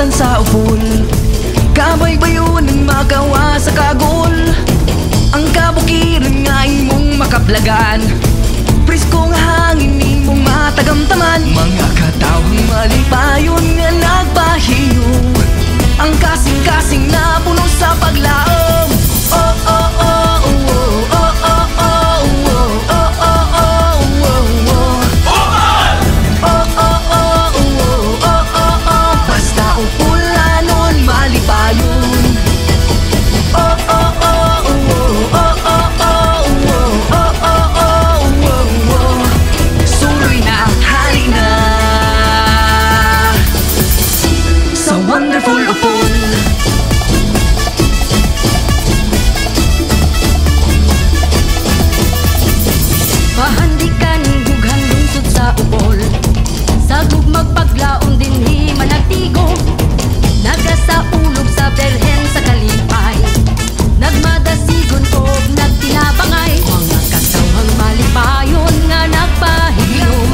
Kapulan sa upol, kabaybayon ng magawa sa kagol. Ang kabukiran nga imong makapalagan, presko nga hangin imong matagamtaman. Mga katawang malipayon nga nagpahiyo, ang kasing-kasing na puno sa paglaom. Oh oh oh oh oh oh oh oh oh oh oh oh oh. Oh oh oh oh oh oh. Basta upulanon malipayon. Oh oh oh oh oh oh oh oh oh oh. Suroy na, halina sa wonderful upol. Pahandikan dughang lungsod sa upol, sagub magpaglaon dinhi managtigo. Nagasaulog sa perhen sa kalipay, nagmadasigon o nagtinabangay. Mga kasawang malipayon nga nagpahilom,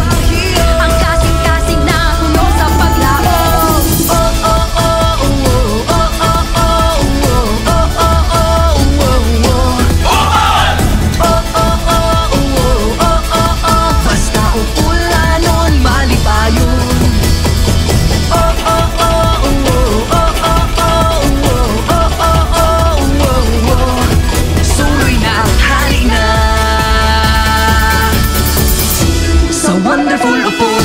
ang kasing-kasing na puno sa paglaom. Oh oh oh oh oh oh oh oh oh oh oh. Basta upulanon malipayon. Oh oh oh oh oh oh oh oh. Suroy na, halina sa wonderful upol.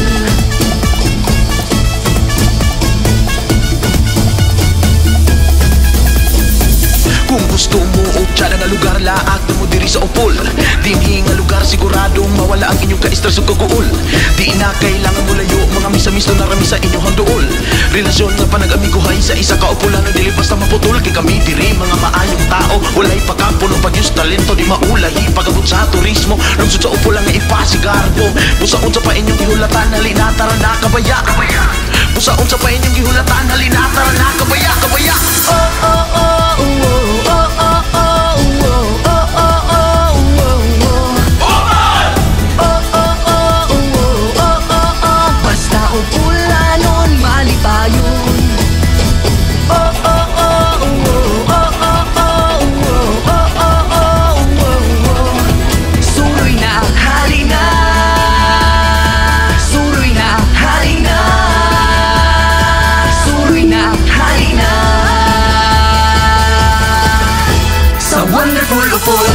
Kung gusto mo o tiyala nga lugar, laag mo diri sa upol. Dinhi nga lugar siguradong mawala ang inyong ka-stress o kaguol. Di na kailangan mo layo, mga misa-misto na rami sa inyong duol. Relasyon nga panag-amiguhay sa isa ka upulan, ang dili basta maputol. Kay kami diri mga maayong tao, walay pagkapuno pagyus talento, di maulahi pagabot sa turismo. Lungsod sa upulan nga ipasigarbo, busaon sa pa inyong gihulatan, halina tara na kabaya. Busaon sa pa inyong gihulatan, halina tara na kabaya, kabaya. Oh oh oh oh oh oh oh oh oh oh oh. Basta upulanon malipayon. Oh oh oh oh oh oh oh oh. Suroy na, halina. Suroy na, halina. Suroy na, halina sa wonderful upol.